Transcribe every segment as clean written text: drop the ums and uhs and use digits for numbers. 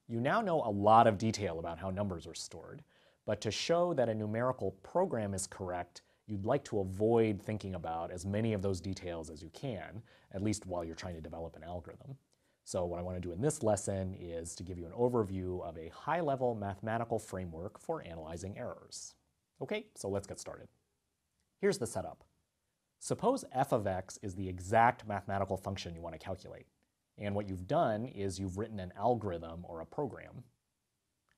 You now know a lot of detail about how numbers are stored, but to show that a numerical program is correct, you'd like to avoid thinking about as many of those details as you can, at least while you're trying to develop an algorithm. So what I want to do in this lesson is to give you an overview of a high-level mathematical framework for analyzing errors. Okay, so let's get started. Here's the setup. Suppose f of x is the exact mathematical function you want to calculate. And what you've done is you've written an algorithm or a program.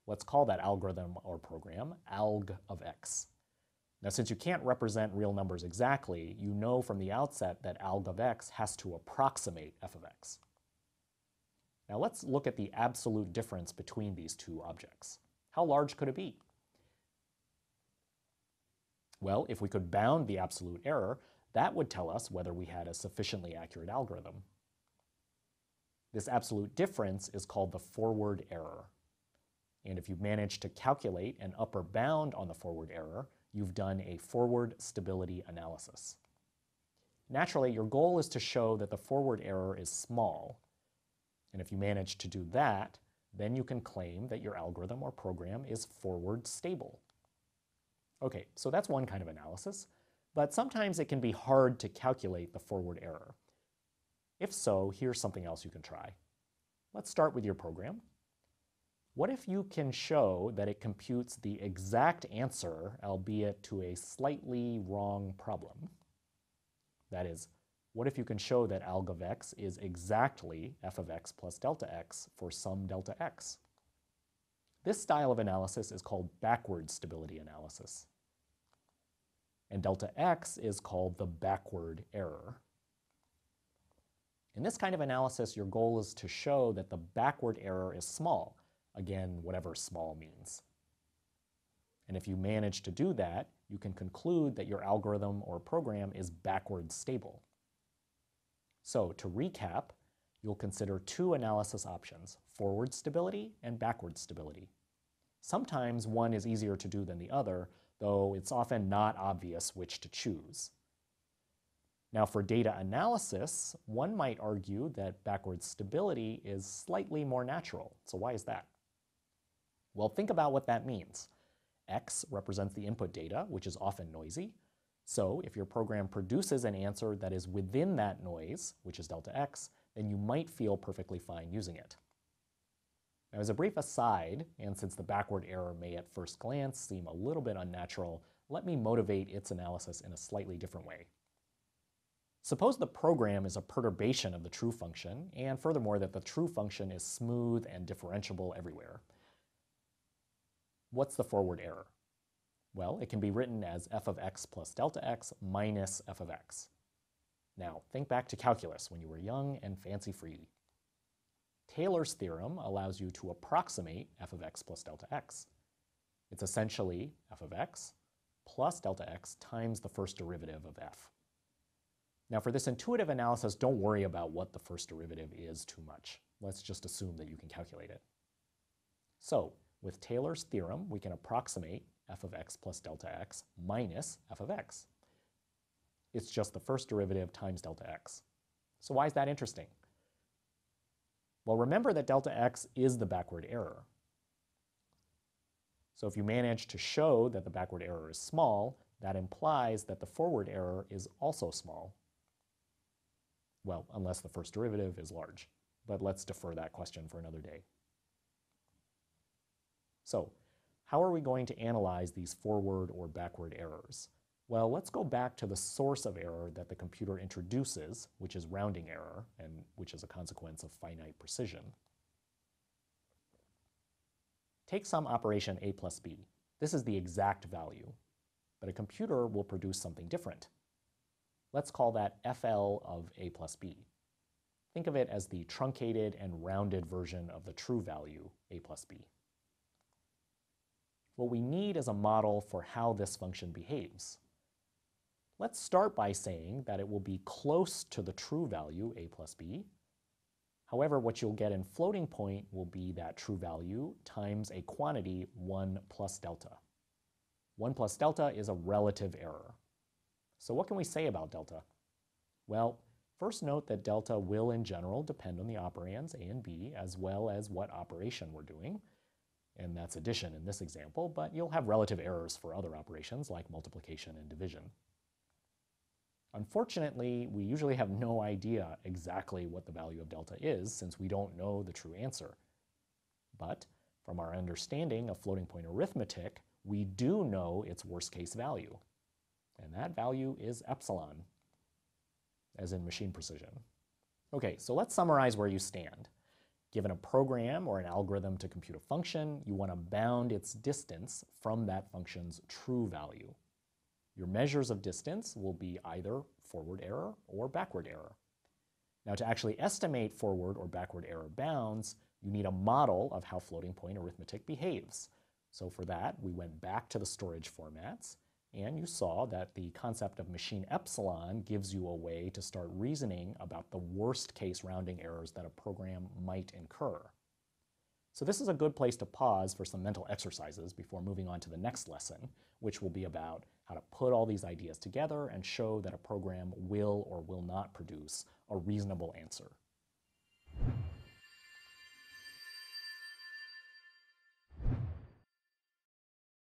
Let's call that algorithm or program alg of x. Now, since you can't represent real numbers exactly, you know from the outset that alg of x has to approximate f of x. Now let's look at the absolute difference between these two objects. How large could it be? Well, if we could bound the absolute error, that would tell us whether we had a sufficiently accurate algorithm. This absolute difference is called the forward error. And if you manage to calculate an upper bound on the forward error, you've done a forward stability analysis. Naturally, your goal is to show that the forward error is small. And if you manage to do that, then you can claim that your algorithm or program is forward stable. Okay, so that's one kind of analysis, but sometimes it can be hard to calculate the forward error. If so, here's something else you can try. Let's start with your program. What if you can show that it computes the exact answer, albeit to a slightly wrong problem? That is, what if you can show that alg of x is exactly f of x plus delta x for some delta x? This style of analysis is called backward stability analysis. And delta x is called the backward error. In this kind of analysis, your goal is to show that the backward error is small. Again, whatever small means. And if you manage to do that, you can conclude that your algorithm or program is backward stable. So to recap, you'll consider two analysis options, forward stability and backward stability. Sometimes one is easier to do than the other, though it's often not obvious which to choose. Now for data analysis, one might argue that backward stability is slightly more natural. So why is that? Well, think about what that means. X represents the input data, which is often noisy. So if your program produces an answer that is within that noise, which is delta x, then you might feel perfectly fine using it. Now as a brief aside, and since the backward error may at first glance seem a little bit unnatural, let me motivate its analysis in a slightly different way. Suppose the program is a perturbation of the true function, and furthermore that the true function is smooth and differentiable everywhere. What's the forward error? Well, it can be written as f of x plus delta x minus f of x. Now, think back to calculus when you were young and fancy-free. Taylor's theorem allows you to approximate f of x plus delta x. It's essentially f of x plus delta x times the first derivative of f. Now, for this intuitive analysis, don't worry about what the first derivative is too much. Let's just assume that you can calculate it. So, with Taylor's theorem, we can approximate f of x plus delta x minus f of x. It's just the first derivative times delta x. So why is that interesting? Well, remember that delta x is the backward error. So if you manage to show that the backward error is small, that implies that the forward error is also small. Well, unless the first derivative is large. But let's defer that question for another day. So, how are we going to analyze these forward or backward errors? Well, let's go back to the source of error that the computer introduces, which is rounding error, and which is a consequence of finite precision. Take some operation a plus b. This is the exact value, but a computer will produce something different. Let's call that FL of a plus b. Think of it as the truncated and rounded version of the true value a plus b. What we need is a model for how this function behaves. Let's start by saying that it will be close to the true value a plus b. However, what you'll get in floating point will be that true value times a quantity 1 plus delta. 1 plus delta is a relative error. So what can we say about delta? Well, First, note that delta will in general depend on the operands a and b, as well as what operation we're doing. And that's addition in this example, but you'll have relative errors for other operations like multiplication and division. Unfortunately, we usually have no idea exactly what the value of delta is, since we don't know the true answer. But from our understanding of floating point arithmetic, we do know its worst case value. And that value is epsilon, as in machine precision. Okay, so let's summarize where you stand. Given a program or an algorithm to compute a function, you want to bound its distance from that function's true value. Your measures of distance will be either forward error or backward error. Now, to actually estimate forward or backward error bounds, you need a model of how floating point arithmetic behaves. So for that, we went back to the storage formats, and you saw that the concept of machine epsilon gives you a way to start reasoning about the worst case rounding errors that a program might incur. So this is a good place to pause for some mental exercises before moving on to the next lesson, which will be about how to put all these ideas together and show that a program will or will not produce a reasonable answer.